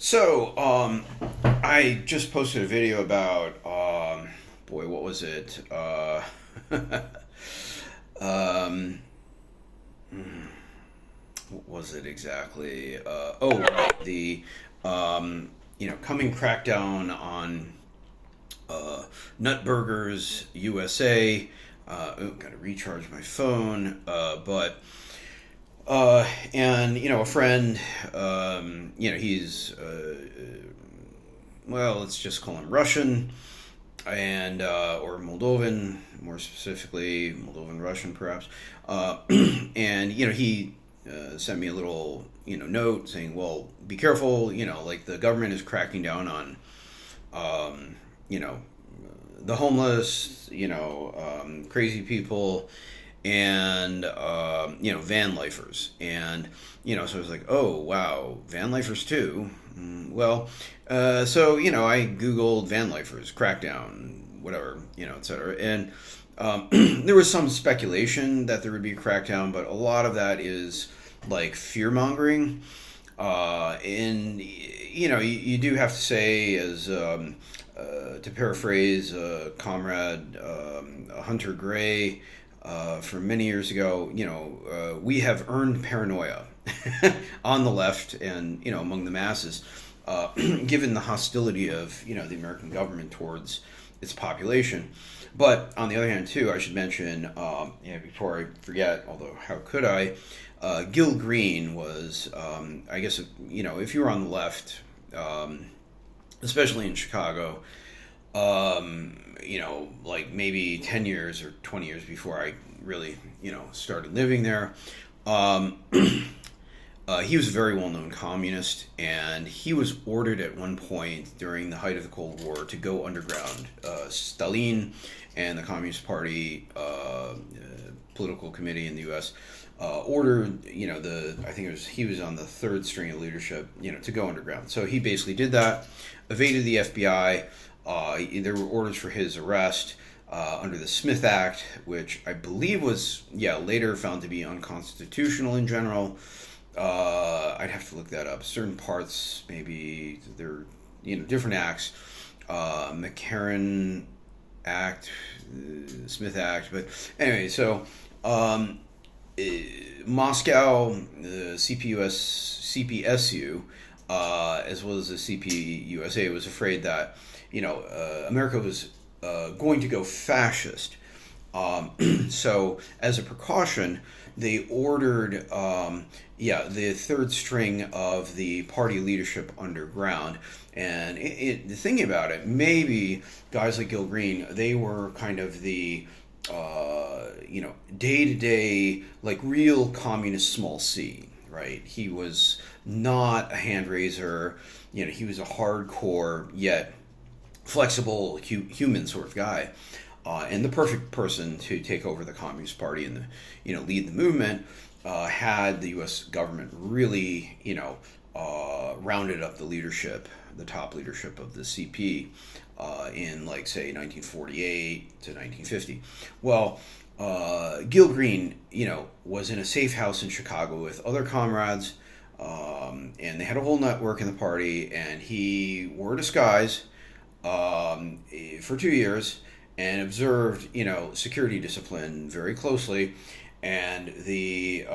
I just posted a video about, boy, what was it? Um, what was it exactly? Right, the, coming crackdown on Nutburgers USA. Got to recharge my phone. And a friend, he's well, let's just call him Russian and or Moldovan, more specifically Moldovan Russian, perhaps. And he sent me a little note saying, "Well, be careful. Like the government is cracking down on you know the homeless, crazy people." And van lifers, and so I was like, oh wow, van lifers too. I googled van lifers crackdown, whatever, etc. And there was some speculation that there would be a crackdown, but a lot of that is like fear mongering. And you do have to say, as to paraphrase comrade Hunter Gray from many years ago, we have earned paranoia on the left and among the masses, given the hostility of the American government towards its population. But on the other hand, too, I should mention, before I forget, although how could I? Gil Green was, I guess, if you were on the left, especially in Chicago, like maybe 10 years or 20 years before I really, started living there. He was a very well-known communist, and he was ordered at one point during the height of the Cold War to go underground. Stalin and the Communist Party political committee in the U.S. Ordered, I think he was on the third string of leadership, to go underground. So he basically did that, evaded the FBI. There were orders for his arrest under the Smith Act, which I believe was, later found to be unconstitutional in general. I'd have to look that up. Certain parts, maybe they're, different acts. McCarran Act, Smith Act. But anyway, so Moscow, the CPSU, as well as the CPUSA, was afraid that America was going to go fascist. So as a precaution, they ordered the third string of the party leadership underground. And the thing about it, maybe guys like Gil Green, they were kind of the day-to-day, like real communist small c, right? He was not a hand raiser. He was a hardcore yet flexible human sort of guy, and the perfect person to take over the Communist Party and lead the movement. Had the U.S. government really rounded up the top leadership of the CP in, like, say 1948 to 1950. Well, Gil Green, was in a safe house in Chicago with other comrades, and they had a whole network in the party, and he wore a disguise for 2 years and observed, security discipline very closely, and the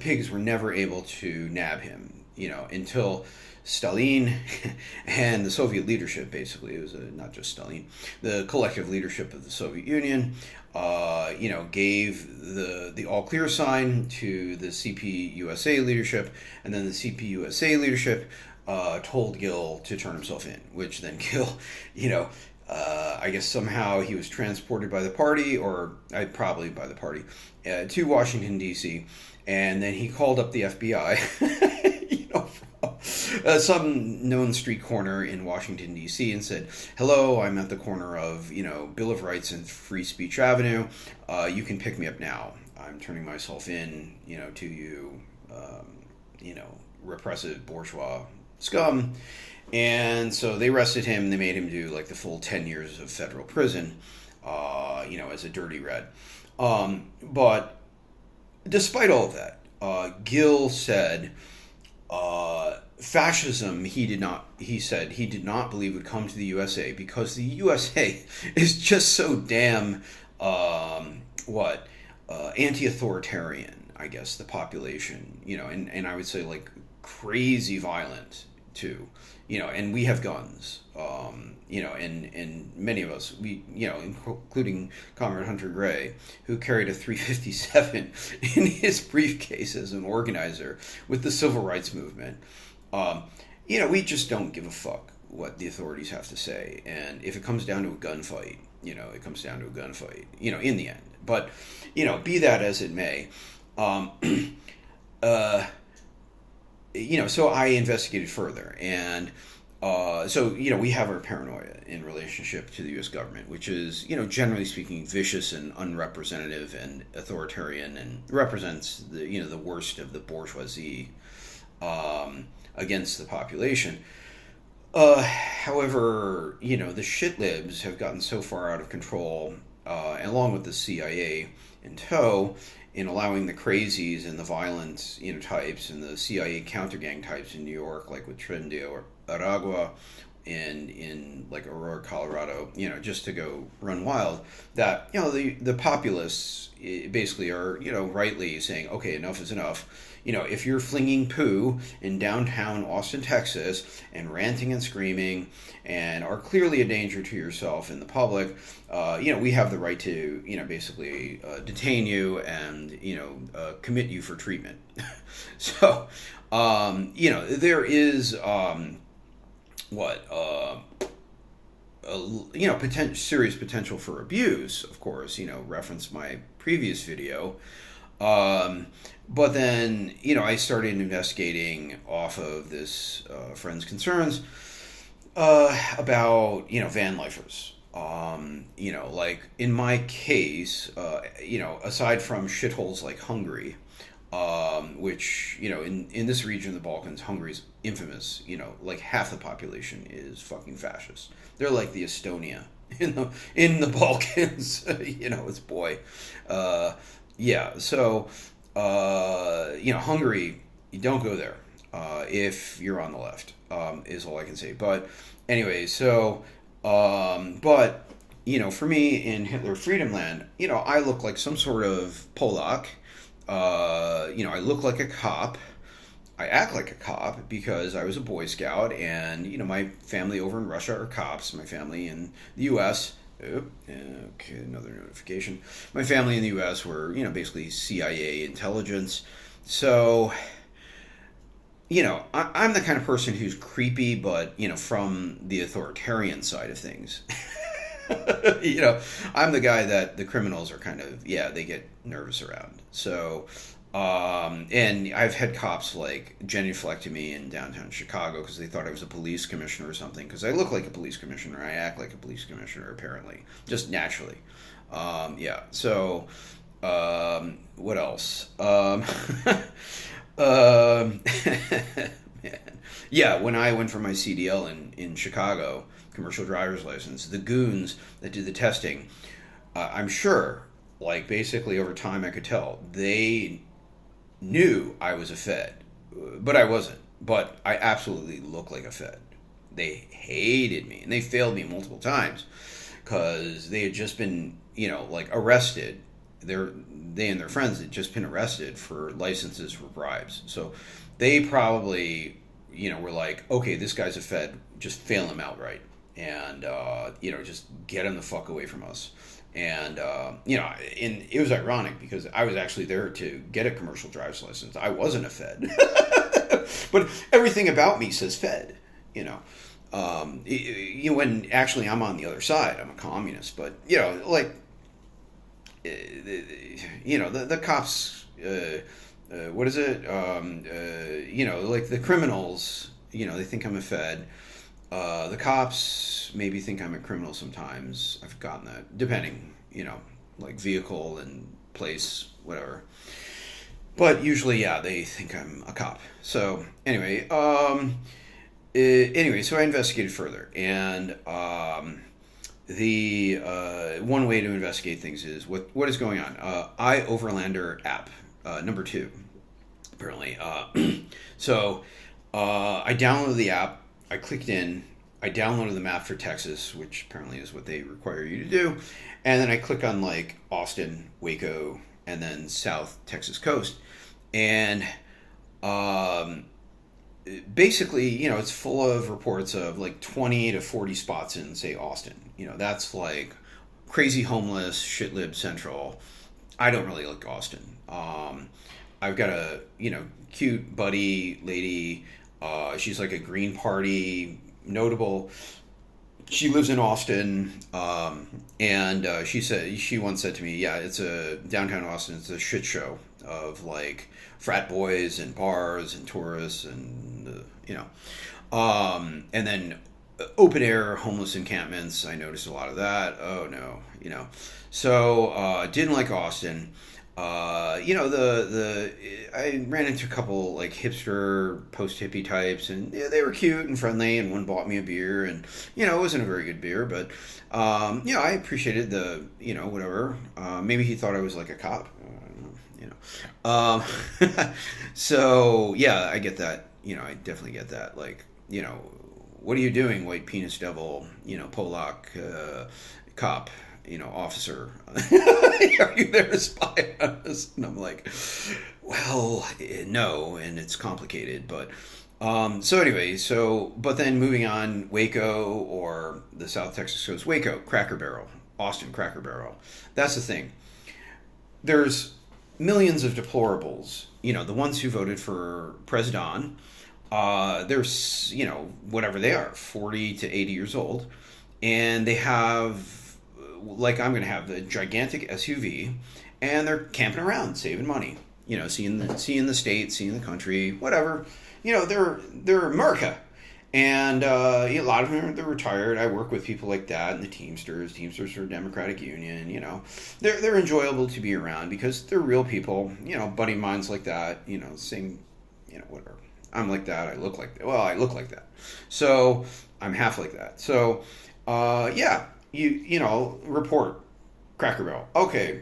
pigs were never able to nab him, until Stalin and the Soviet leadership, basically, it was not just Stalin, the collective leadership of the Soviet Union, gave the all clear sign to the CPUSA leadership, and then the CPUSA leadership told Gil to turn himself in, which then Gil, I guess somehow he was transported by the party, or probably by the party, to Washington, D.C., and then he called up the FBI, from some known street corner in Washington, D.C., and said, "Hello, I'm at the corner of, Bill of Rights and Free Speech Avenue. You can pick me up now. I'm turning myself in, to you, repressive bourgeois scum." And so they arrested him. They made him do like the full 10 years of federal prison, as a dirty red. But despite all of that, Gil said, fascism, he said he did not believe would come to the USA because the USA is just so damn, anti-authoritarian, I guess, the population, and I would say like crazy violent too, and we have guns, and many of us, including Comrade Hunter Gray, who carried a 357 in his briefcase as an organizer with the civil rights movement. We just don't give a fuck what the authorities have to say. And if it comes down to a gunfight, it comes down to a gunfight, in the end. But, be that as it may, so I investigated further. And we have our paranoia in relationship to the U.S. government, which is, generally speaking, vicious and unrepresentative and authoritarian and represents the worst of the bourgeoisie against the population. However, the shit libs have gotten so far out of control, along with the CIA in tow, in allowing the crazies and the violent, types and the CIA counter-gang types in New York, like with Trendio Aragua and in like Aurora, Colorado, just to go run wild, that, the populists basically are, rightly saying, okay, enough is enough. If you're flinging poo in downtown Austin, Texas, and ranting and screaming, and are clearly a danger to yourself and the public, we have the right to, basically detain you and, commit you for treatment. So, there is, serious potential for abuse, of course, reference my previous video. But then, I started investigating off of this friend's concerns about, van lifers. Like in my case, aside from shitholes like Hungary, which, in this region of the Balkans, Hungary's infamous, like half the population is fucking fascist. They're like the Estonia in the Balkans, it's boy. So, Hungary, you don't go there if you're on the left, is all I can say. But anyway, so, for me in Hitler Freedom Land, I look like some sort of Polak. I look like a cop. I act like a cop because I was a Boy Scout, and, my family over in Russia are cops. My family in the U.S., okay, another notification. My family in the U.S. were, basically CIA intelligence. So, I'm the kind of person who's creepy, but, from the authoritarian side of things. I'm the guy that the criminals are kind of, they get nervous around. So, and I've had cops like genuflect me in downtown Chicago because they thought I was a police commissioner or something, because I look like a police commissioner. I act like a police commissioner, apparently, just naturally. So, what else? When I went for my CDL in Chicago, commercial driver's license, the goons that did the testing, I'm sure, like, basically over time I could tell, they knew I was a Fed, but I wasn't. But I absolutely look like a Fed. They hated me, and they failed me multiple times because they had just been, arrested. They and their friends had just been arrested for licenses for bribes. So they probably, were like, okay, this guy's a Fed, just fail him outright, and just get him the fuck away from us. And, and it was ironic because I was actually there to get a commercial driver's license. I wasn't a Fed. But everything about me says Fed, when actually I'm on the other side. I'm a communist. But, the cops, what is it? Like the criminals, they think I'm a Fed. The cops maybe think I'm a criminal sometimes. I've gotten that, depending, like vehicle and place, whatever. But usually, they think I'm a cop. So anyway, so I investigated further, and the one way to investigate things is what is going on. iOverlander app, number 2, apparently. So I downloaded the app. I clicked in. I downloaded the map for Texas, which apparently is what they require you to do. And then I click on like Austin, Waco, and then South Texas coast. And um, basically, it's full of reports of like 20 to 40 spots in, say, Austin. That's like crazy homeless, shit lib central. I don't really like Austin. I've got a, cute buddy lady. She's like a Green Party notable. She lives in Austin, and she once said to me, "Yeah, it's a downtown Austin. It's a shit show of like frat boys and bars and tourists and and then open air homeless encampments. I noticed a lot of that. Oh no, So didn't like Austin. The I ran into a couple like hipster post hippie types, and yeah, they were cute and friendly, and one bought me a beer, and it wasn't a very good beer, but I appreciated the whatever. Maybe he thought I was like a cop. So yeah, I get that. I definitely get that. Like, what are you doing, white penis devil? Polak cop. Officer, are you there to spy on us? And I'm like, well, no, and it's complicated, but so anyway, but then moving on, Waco or the South Texas coast, Waco, Cracker Barrel, Austin, Cracker Barrel. That's the thing. There's millions of deplorables, the ones who voted for President. There's, whatever they are, 40 to 80 years old, and they have, like I'm going to have the gigantic SUV, and they're camping around, saving money, seeing the state, seeing the country, whatever. They're America, and a lot of them they're retired. I work with people like that, and the Teamsters are a Democratic Union. They're enjoyable to be around because they're real people. Buddy of mine's like that. Same, whatever. I'm like that. I look like that. Well, I look like that, so I'm half like that. So, yeah. Report Cracker Barrel. Okay,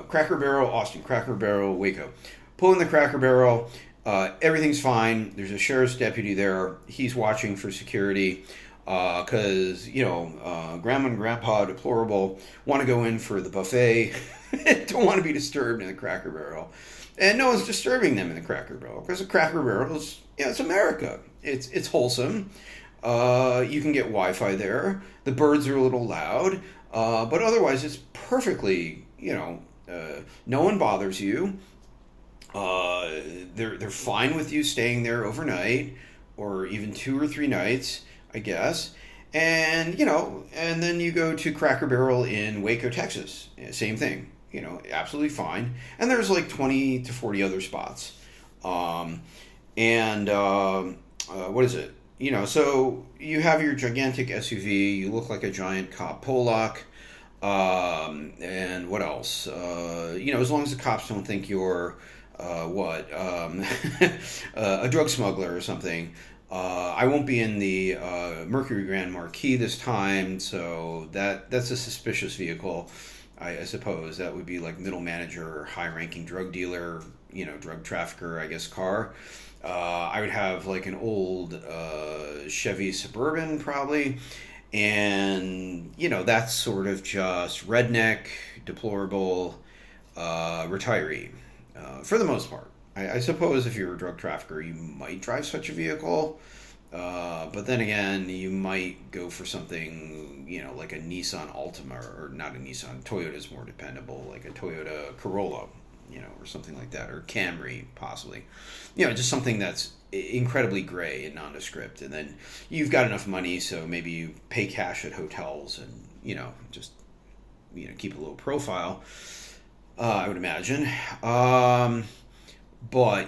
Cracker Barrel, Austin, Cracker Barrel, Waco. Pull in the Cracker Barrel. Everything's fine. There's a sheriff's deputy there. He's watching for security because, Grandma and Grandpa, deplorable, want to go in for the buffet. Don't want to be disturbed in the Cracker Barrel. And no one's disturbing them in the Cracker Barrel because the Cracker Barrel is, it's America. It's wholesome. You can get Wi-Fi there. The birds are a little loud, but otherwise it's perfectly, no one bothers you. They're fine with you staying there overnight, or even 2 or 3 nights, I guess. And and then you go to Cracker Barrel in Waco, Texas. Same thing. Absolutely fine. And there's like 20 to 40 other spots. What is it? So you have your gigantic SUV, you look like a giant cop Polak, and what else? As long as the cops don't think you're, a drug smuggler or something. I won't be in the Mercury Grand Marquis this time, so that's a suspicious vehicle. I suppose that would be like middle manager or high-ranking drug dealer, drug trafficker, I guess, car. I would have like an old Chevy Suburban probably, and that's sort of just redneck, deplorable, retiree for the most part. I suppose if you're a drug trafficker, you might drive such a vehicle, but then again, you might go for something like a Nissan Altima, or not a Nissan. Toyota's more dependable, like a Toyota Corolla. Or something like that, or Camry, possibly. Just something that's incredibly gray and nondescript, and then you've got enough money, so maybe you pay cash at hotels and, just, keep a low profile, I would imagine. But,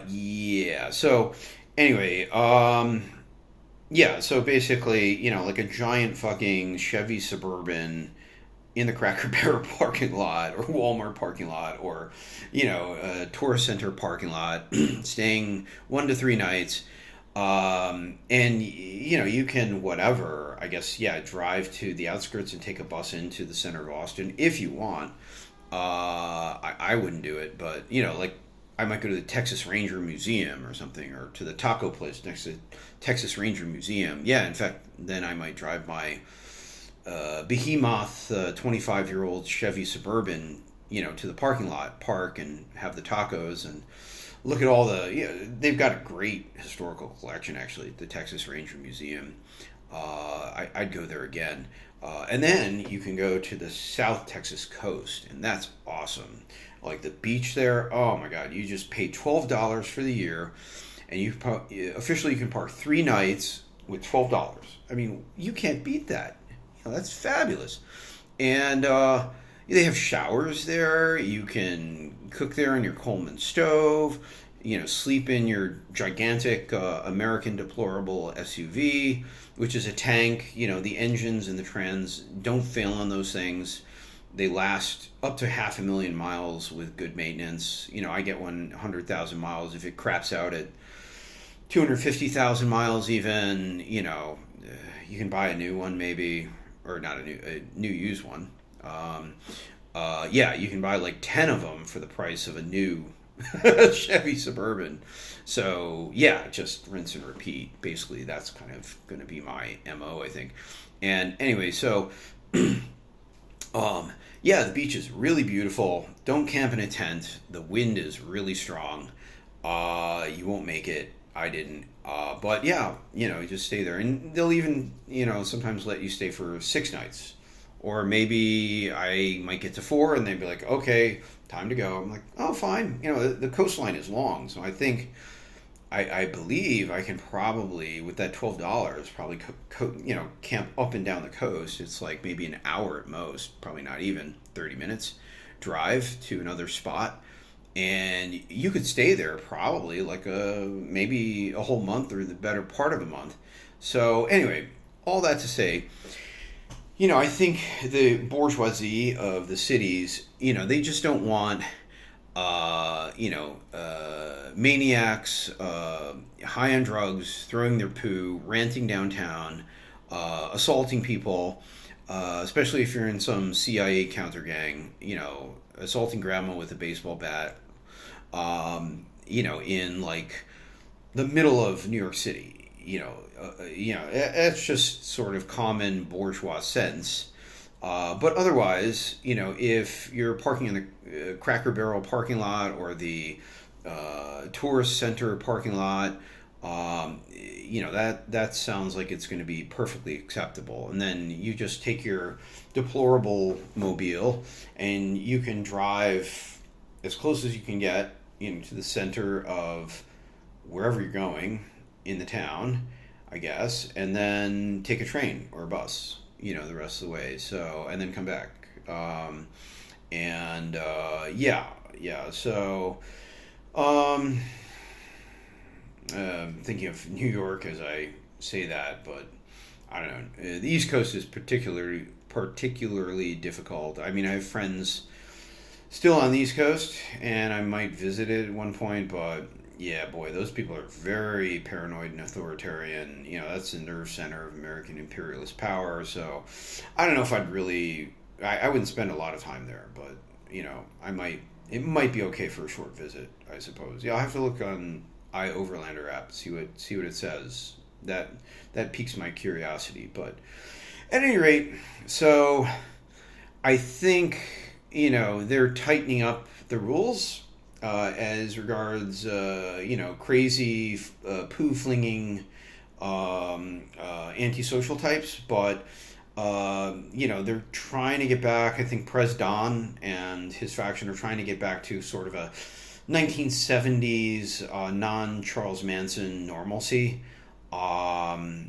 yeah, so, anyway, yeah, so basically, like a giant fucking Chevy Suburban in the Cracker Barrel parking lot, or Walmart parking lot, or a tourist center parking lot, staying 1 to 3 nights, and you can whatever, I guess, drive to the outskirts and take a bus into the center of Austin if you want. I wouldn't do it, but like I might go to the Texas Ranger Museum or something, or to the taco place next to Texas Ranger Museum. Yeah, in fact, then I might drive my behemoth 25-year-old Chevy Suburban, to the parking lot, park and have the tacos and look at all the. They've got a great historical collection actually at the Texas Ranger Museum. I'd go there again. And then you can go to the South Texas coast, and that's awesome. Like the beach there, oh my God, you just pay $12 for the year, and officially you can park 3 nights with $12. I mean, you can't beat that. That's fabulous. And they have showers there. You can cook there in your Coleman stove. Sleep in your gigantic American deplorable SUV, which is a tank. The engines and the trans don't fail on those things. They last up to 500,000 miles with good maintenance. I get 100,000 miles. If it craps out at 250,000 miles even, you can buy a new one maybe, or not a new used one. You can buy like 10 of them for the price of a new Chevy Suburban. So just rinse and repeat. Basically, that's kind of going to be my MO, I think. And anyway, so the beach is really beautiful. Don't camp in a tent. The wind is really strong. You won't make it. I didn't. But you just stay there, and they'll even sometimes let you stay for 6 nights. Or maybe I might get to 4 and they'd be like, okay, time to go. I'm like, oh, fine. The coastline is long. So I think, I believe I can probably, with that $12, probably, camp up and down the coast. It's like maybe an hour at most, probably not even 30 minutes drive to another spot. And you could stay there probably like maybe a whole month or the better part of a month. So anyway, all that to say, I think the bourgeoisie of the cities, they just don't want, maniacs, high on drugs, throwing their poo, ranting downtown, assaulting people, especially if you're in some CIA counter gang, assaulting grandma with a baseball bat, in like the middle of New York City. That's just sort of common bourgeois sense. But otherwise, if you're parking in the Cracker Barrel parking lot or the tourist center parking lot, that sounds like it's going to be perfectly acceptable. And then you just take your deplorable mobile and you can drive as close as you can get to the center of wherever you're going in the town, I guess, and then take a train or a bus, the rest of the way. So, and then come back. So, thinking of New York as I say that, but I don't know. The East Coast is particularly difficult. I mean, I have friends still on the East Coast, and I might visit it at one point, but yeah, boy, those people are very paranoid and authoritarian. That's the nerve center of American imperialist power. So I don't know if I'd really, I wouldn't spend a lot of time there, but it might be okay for a short visit, I suppose. Yeah, I'll have to look on iOverlander app, see what it says. That piques my curiosity. But at any rate, so I think, they're tightening up the rules as regards, crazy poo flinging antisocial types, but they're trying to get back. I think Pres Don and his faction are trying to get back to sort of a 1970s non-Charles Manson normalcy. So